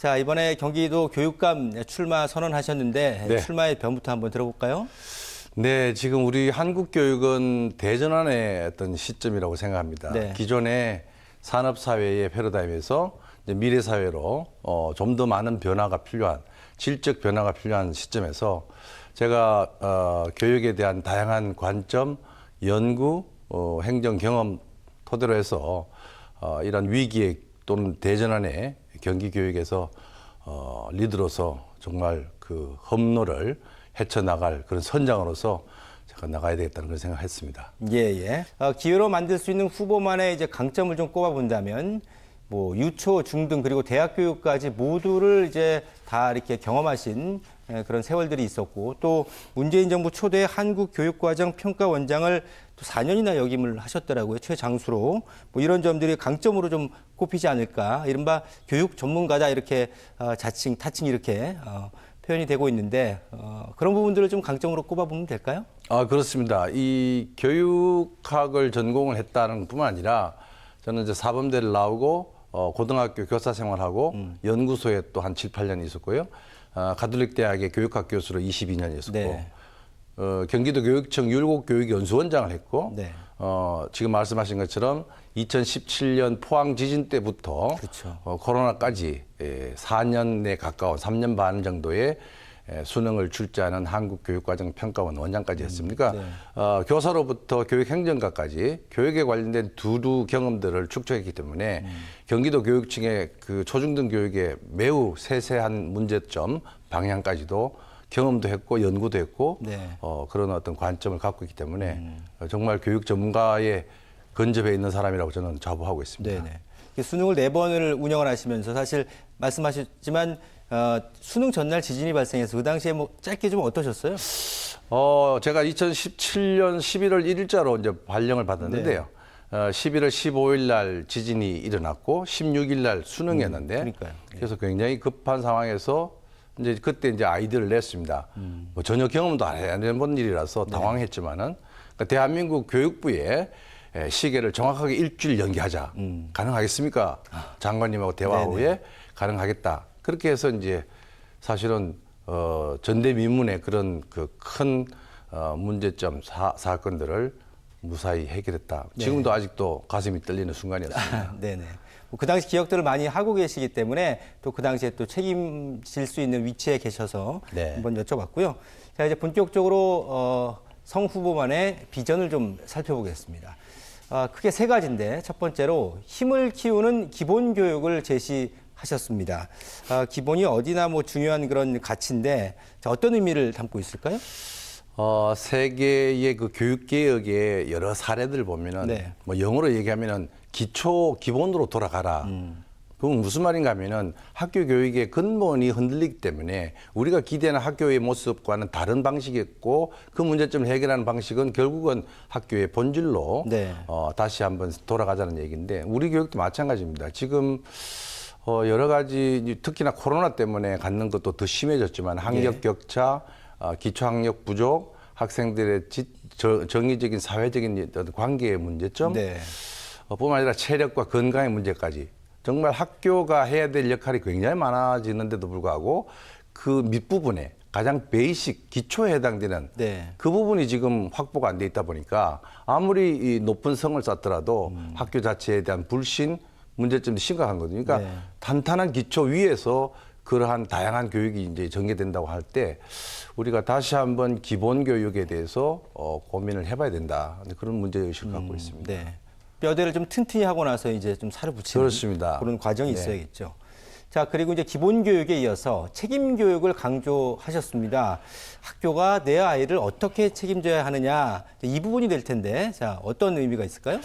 자, 이번에 경기도 교육감 출마 선언하셨는데 네. 출마의 변부터 한번 들어볼까요? 네, 지금 우리 한국 교육은 대전환의 어떤 시점이라고 생각합니다. 네. 기존의 산업 사회의 패러다임에서 이제 미래 사회로 좀 더 많은 변화가 필요한 질적 변화가 필요한 시점에서 제가 교육에 대한 다양한 관점, 연구, 행정 경험 토대로 해서 이런 위기에 또는 대전환의 경기 교육에서 리더로서 정말 그 험로를 헤쳐나갈 그런 선장으로서 제가 나가야 되겠다는 그런 생각했습니다. 예, 예. 기회로 만들 수 있는 후보만의 이제 강점을 좀 꼽아본다면 뭐 유초, 중등 그리고 대학 교육까지 모두를 이제 다 이렇게 경험하신 그런 세월들이 있었고 또 문재인 정부 초대 한국교육과정 평가원장을 또 4년이나 역임을 하셨더라고요. 최장수로. 뭐 이런 점들이 강점으로 좀 꼽히지 않을까. 이른바 교육 전문가다 이렇게 자칭, 타칭 이렇게 표현이 되고 있는데 그런 부분들을 좀 강점으로 꼽아보면 될까요? 그렇습니다. 이 교육학을 전공을 했다는 뿐만 아니라 저는 이제 사범대를 나오고 고등학교 교사 생활하고 연구소에 또 한 7, 8년 있었고요. 가톨릭 대학의 교육학 교수로 22년 있었고 네. 경기도 교육청 율곡교육연수원장을 했고 네. 지금 말씀하신 것처럼 2017년 포항 지진 때부터 그렇죠. 코로나까지 4년에 가까운 3년 반 정도의 수능을 출제하는 한국교육과정 평가원 원장까지 했습니까? 네. 교사로부터 교육행정가까지 교육에 관련된 두루 경험들을 축적했기 때문에 경기도 교육청의 그 초중등 교육의 매우 세세한 문제점 방향까지도 경험도 했고 연구도 했고 네. 그런 어떤 관점을 갖고 있기 때문에 정말 교육 전문가에 근접해 있는 사람이라고 저는 자부하고 있습니다. 네네. 수능을 4번을 운영을 하시면서 사실 말씀하셨지만 수능 전날 지진이 발생해서 그 당시에 뭐 짧게 좀 어떠셨어요? 제가 2017년 11월 1일자로 이제 발령을 받았는데요. 11월 15일 날 지진이 일어났고 16일 날 수능이었는데 그러니까요. 그래서 굉장히 급한 상황에서 이제 그때 이제 아이디어를 냈습니다. 뭐 전혀 경험도 안 해본 일이라서 당황했지만은 그러니까 대한민국 교육부에 시계를 정확하게 일주일 연기하자. 가능하겠습니까? 장관님하고 대화 네네. 후에 가능하겠다. 그렇게 해서 이제 사실은 전대미문의 그런 그 큰 문제점 사건들을 무사히 해결했다. 지금도 아직도 가슴이 떨리는 순간이었습니다. 네네. 그 당시 기억들을 많이 하고 계시기 때문에 또 그 당시에 또 책임질 수 있는 위치에 계셔서 네. 한번 여쭤봤고요. 자, 이제 본격적으로 성 후보만의 비전을 좀 살펴보겠습니다. 크게 3가지인데 첫 번째로 힘을 키우는 기본 교육을 제시하셨습니다. 기본이 어디나 뭐 중요한 그런 가치인데 자, 어떤 의미를 담고 있을까요? 세계의 그 교육 개혁의 여러 사례들을 보면은 네. 뭐 영어로 얘기하면은 기본으로 돌아가라. 그건 무슨 말인가 하면은 학교 교육의 근본이 흔들리기 때문에 우리가 기대하는 학교의 모습과는 다른 방식이었고 그 문제점을 해결하는 방식은 결국은 학교의 본질로 네. 다시 한번 돌아가자는 얘기인데 우리 교육도 마찬가지입니다. 지금 여러 가지 특히나 코로나 때문에 갖는 것도 더 심해졌지만 학력 격차, 기초학력 부족, 학생들의 정의적인 사회적인 관계의 문제점, 네. 뿐만 아니라 체력과 건강의 문제까지 정말 학교가 해야 될 역할이 굉장히 많아지는데도 불구하고 그 밑부분에 가장 베이직 기초에 해당되는 네. 그 부분이 지금 확보가 안 돼 있다 보니까 아무리 이 높은 성을 쌓더라도 학교 자체에 대한 불신 문제점이 심각한 거거든요. 그러니까 네. 탄탄한 기초 위에서 그러한 다양한 교육이 이제 전개된다고 할 때 우리가 다시 한번 기본 교육에 대해서 고민을 해봐야 된다. 그런 문제 의식을 갖고 있습니다. 네. 뼈대를 좀 튼튼히 하고 나서 이제 좀 살을 붙이는 그렇습니다. 그런 과정이 네. 있어야겠죠. 자, 그리고 이제 기본 교육에 이어서 책임 교육을 강조하셨습니다. 학교가 내 아이를 어떻게 책임져야 하느냐 이 부분이 될 텐데, 자, 어떤 의미가 있을까요?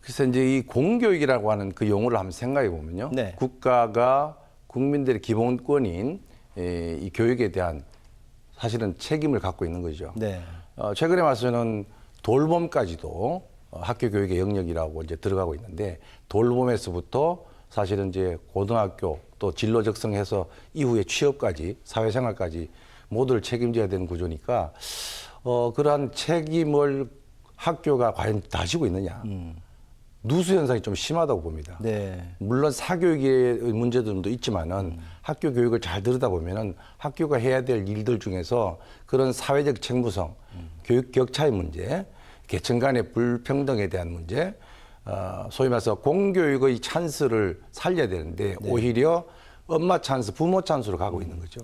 그래서 이제 이 공교육이라고 하는 그 용어를 한번 생각해 보면요. 네. 국가가 국민들의 기본권인 이 교육에 대한 사실은 책임을 갖고 있는 거죠. 네. 최근에 와서는 돌봄까지도 학교 교육의 영역이라고 이제 들어가고 있는데 돌봄에서부터 사실은 이제 고등학교 또 진로 적성해서 이후에 취업까지 사회생활까지 모두를 책임져야 되는 구조니까 그러한 책임을 학교가 과연 다지고 있느냐. 누수 현상이 좀 심하다고 봅니다. 네. 물론 사교육의 문제들도 있지만은 학교 교육을 잘 들여다보면은 학교가 해야 될 일들 중에서 그런 사회적 책무성, 교육 격차의 문제, 계층 간의 불평등에 대한 문제, 소위 말해서 공교육의 찬스를 살려야 되는데 오히려 엄마 찬스, 부모 찬스로 가고 있는 거죠.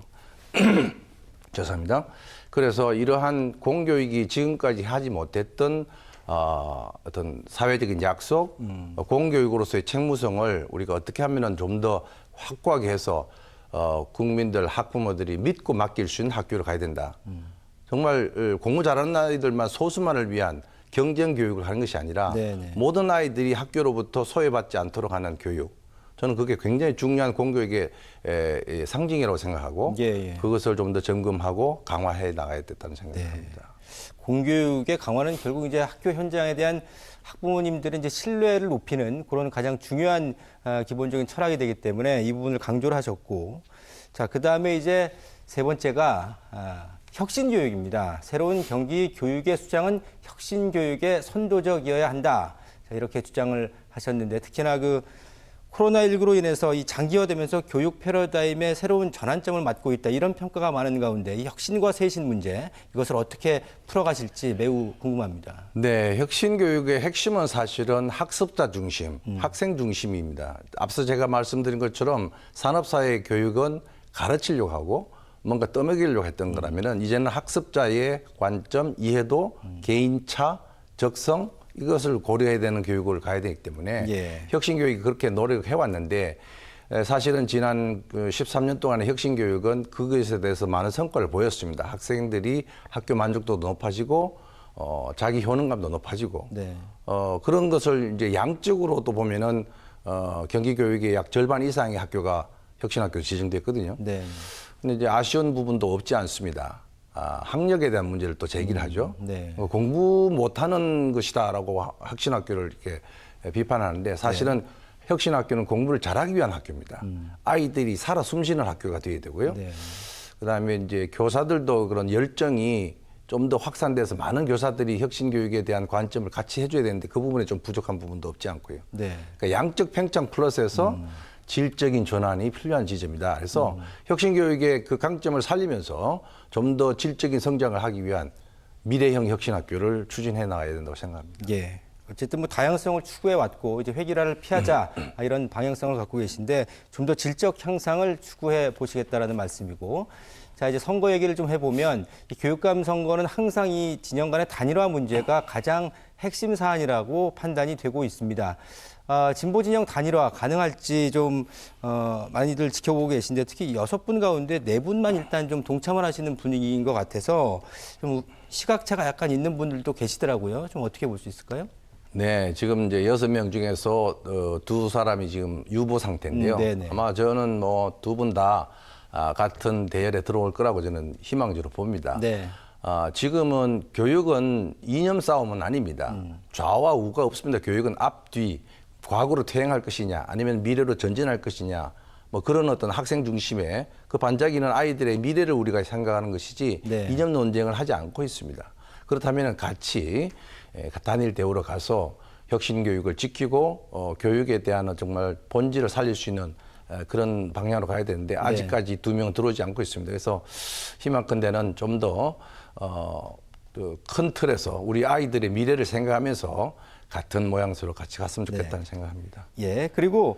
죄송합니다. 그래서 이러한 공교육이 지금까지 하지 못했던 어떤 사회적인 약속, 공교육으로서의 책무성을 우리가 어떻게 하면은 좀 더 확고하게 해서 국민들, 학부모들이 믿고 맡길 수 있는 학교로 가야 된다. 정말 공부 잘하는 아이들만 소수만을 위한 경쟁 교육을 하는 것이 아니라 네네. 모든 아이들이 학교로부터 소외받지 않도록 하는 교육. 저는 그게 굉장히 중요한 공교육의 상징이라고 생각하고 예, 예. 그것을 좀 더 점검하고 강화해 나가야 됐다는 생각을 네. 합니다. 공교육의 강화는 결국 이제 학교 현장에 대한 학부모님들의 이제 신뢰를 높이는 그런 가장 중요한 기본적인 철학이 되기 때문에 이 부분을 강조를 하셨고, 자, 그 다음에 이제 세 번째가 혁신교육입니다. 새로운 경기 교육의 수장은 혁신교육의 선도적이어야 한다. 자, 이렇게 주장을 하셨는데 특히나 그 코로나19로 인해서 이 장기화되면서 교육 패러다임의 새로운 전환점을 맞고 있다. 이런 평가가 많은 가운데 이 혁신과 쇄신 문제 이것을 어떻게 풀어가실지 매우 궁금합니다. 네, 혁신교육의 핵심은 사실은 학습자 중심, 학생 중심입니다. 앞서 제가 말씀드린 것처럼 산업사회 교육은 가르치려고 하고 뭔가 떠먹이려고 했던 거라면은 이제는 학습자의 관점, 이해도, 개인차, 적성 이것을 고려해야 되는 교육을 가야 되기 때문에 예. 혁신교육이 그렇게 노력해 왔는데 사실은 지난 13년 동안의 혁신교육은 그것에 대해서 많은 성과를 보였습니다. 학생들이 학교 만족도도 높아지고 자기 효능감도 높아지고 네. 그런 것을 이제 양적으로 또 보면은 경기교육의 약 절반 이상의 학교가 혁신학교로 지정됐거든요. 네. 근데 이제 아쉬운 부분도 없지 않습니다. 학력에 대한 문제를 또 제기를 하죠. 네. 공부 못하는 것이다라고 혁신학교를 이렇게 비판하는데 사실은 혁신학교는 공부를 잘하기 위한 학교입니다. 아이들이 살아 숨쉬는 학교가 되어야 되고요. 네. 그다음에 이제 교사들도 그런 열정이 좀 더 확산돼서 많은 교사들이 혁신교육에 대한 관점을 같이 해줘야 되는데 그 부분에 좀 부족한 부분도 없지 않고요. 네. 그러니까 양적 팽창 플러스에서 질적인 전환이 필요한 지점이다. 그래서 혁신교육의 그 강점을 살리면서 좀 더 질적인 성장을 하기 위한 미래형 혁신학교를 추진해 나가야 된다고 생각합니다. 예. 어쨌든 뭐 다양성을 추구해 왔고 이제 획일화를 피하자 이런 방향성을 갖고 계신데 좀 더 질적 향상을 추구해 보시겠다라는 말씀이고, 자 이제 선거 얘기를 좀 해보면 이 교육감 선거는 항상 이 진영 간의 단일화 문제가 가장 핵심 사안이라고 판단이 되고 있습니다. 진보 진영 단일화 가능할지 좀 많이들 지켜보고 계신데 특히 6분 가운데 4분만 일단 좀 동참을 하시는 분위기인 것 같아서 좀 시각차가 약간 있는 분들도 계시더라고요. 좀 어떻게 볼 수 있을까요? 네, 지금 이제 6명 중에서 2사람이 지금 유보 상태인데요. 네네. 아마 저는 뭐 2분 다 같은 대열에 들어올 거라고 저는 희망적으로 봅니다. 네. 지금은 교육은 이념 싸움은 아닙니다. 좌와 우가 없습니다. 교육은 앞, 뒤, 과거로 퇴행할 것이냐 아니면 미래로 전진할 것이냐 뭐 그런 어떤 학생 중심의 그 반짝이는 아이들의 미래를 우리가 생각하는 것이지 네. 이념 논쟁을 하지 않고 있습니다. 그렇다면 같이 단일 대우로 가서 혁신 교육을 지키고 교육에 대한 정말 본질을 살릴 수 있는 그런 방향으로 가야 되는데 아직까지 2명 들어오지 않고 있습니다. 그래서 희망컨대는 좀 더 큰 틀에서 우리 아이들의 미래를 생각하면서 같은 모양새로 같이 갔으면 좋겠다는 생각합니다. 예. 그리고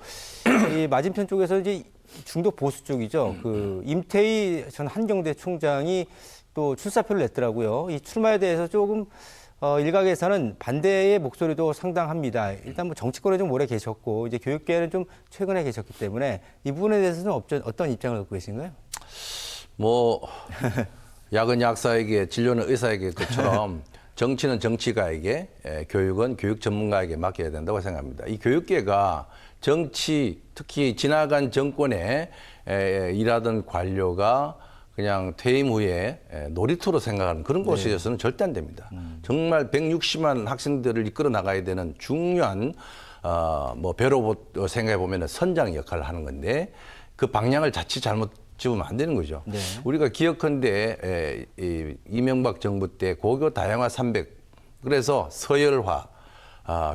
이 맞은편 쪽에서 이제 중도 보수 쪽이죠. 그 임태희 전 한경대 총장이 또 출사표를 냈더라고요. 이 출마에 대해서 조금 일각에서는 반대의 목소리도 상당합니다. 일단 뭐 정치권에 좀 오래 계셨고 이제 교육계에는 좀 최근에 계셨기 때문에 이 부분에 대해서는 어떤 입장을 갖고 계신가요? 뭐 약은 약사에게 진료는 의사에게 것처럼 정치는 정치가에게 교육은 교육 전문가에게 맡겨야 된다고 생각합니다. 이 교육계가 정치 특히 지나간 정권에 일하던 관료가 그냥 퇴임 후에 놀이터로 생각하는 그런 곳이어서는 절대 안 됩니다. 정말 160만 학생들을 이끌어 나가야 되는 중요한 뭐 배로 생각해 보면 선장 역할을 하는 건데 그 방향을 자칫 잘못 집으면 안 되는 거죠. 네. 우리가 기억컨대 이명박 정부 때 고교 다양화 300 그래서 서열화,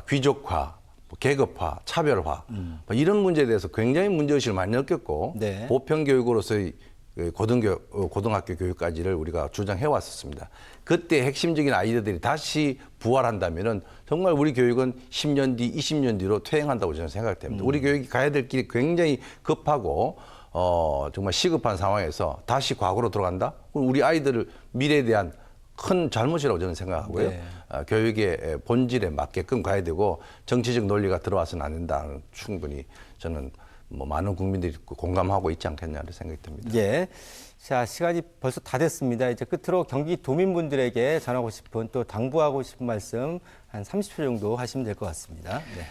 귀족화, 뭐 계급화, 차별화 뭐 이런 문제에 대해서 굉장히 문제의식을 많이 느꼈고 네. 보편교육으로서의 그 고등학교 교육까지를 우리가 주장해 왔었습니다. 그때 핵심적인 아이디어들이 다시 부활한다면은 정말 우리 교육은 10년 뒤, 20년 뒤로 퇴행한다고 저는 생각됩니다. 우리 교육이 가야 될 길이 굉장히 급하고 정말 시급한 상황에서 다시 과거로 돌아간다? 그럼 우리 아이들을 미래에 대한 큰 잘못이라고 저는 생각하고요. 네. 교육의 본질에 맞게끔 가야 되고 정치적 논리가 들어와서는 안 된다는 충분히 저는 뭐 많은 국민들이 공감하고 있지 않겠냐는 생각이 듭니다. 예. 자, 시간이 벌써 다 됐습니다. 이제 끝으로 경기 도민분들에게 전하고 싶은 또 당부하고 싶은 말씀 한 30초 정도 하시면 될 것 같습니다. 네.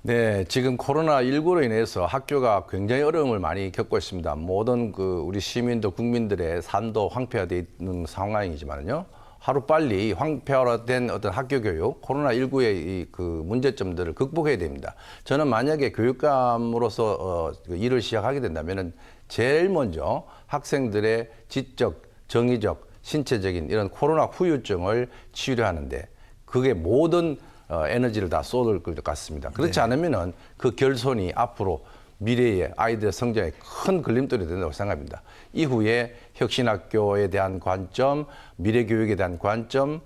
네, 지금 코로나19로 인해서 학교가 굉장히 어려움을 많이 겪고 있습니다. 모든 우리 시민도 국민들의 삶도 황폐화되어 있는 상황이지만요. 하루빨리 황폐화된 어떤 학교 교육, 코로나19의 그 문제점들을 극복해야 됩니다. 저는 만약에 교육감으로서 일을 시작하게 된다면은 제일 먼저 학생들의 지적, 정의적, 신체적인 이런 코로나 후유증을 치유를 하는데 그게 모든 에너지를 다 쏟을 것 같습니다. 그렇지 않으면은 그 결손이 앞으로 미래의 아이들의 성장에 큰 걸림돌이 된다고 생각합니다. 이후에 혁신학교에 대한 관점, 미래교육에 대한 관점,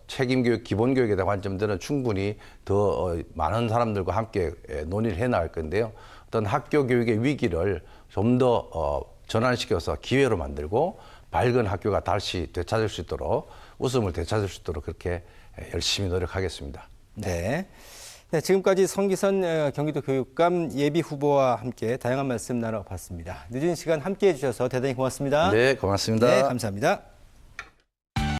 책임교육, 기본교육에 대한 관점들은 충분히 더 많은 사람들과 함께 논의를 해나갈 건데요. 어떤 학교 교육의 위기를 좀 더 전환시켜서 기회로 만들고 밝은 학교가 다시 되찾을 수 있도록 웃음을 되찾을 수 있도록 그렇게 열심히 노력하겠습니다. 네. 네, 지금까지 성기선 경기도 교육감 예비 후보와 함께 다양한 말씀 나눠봤습니다. 늦은 시간 함께해 주셔서 대단히 고맙습니다. 네, 고맙습니다. 네, 감사합니다.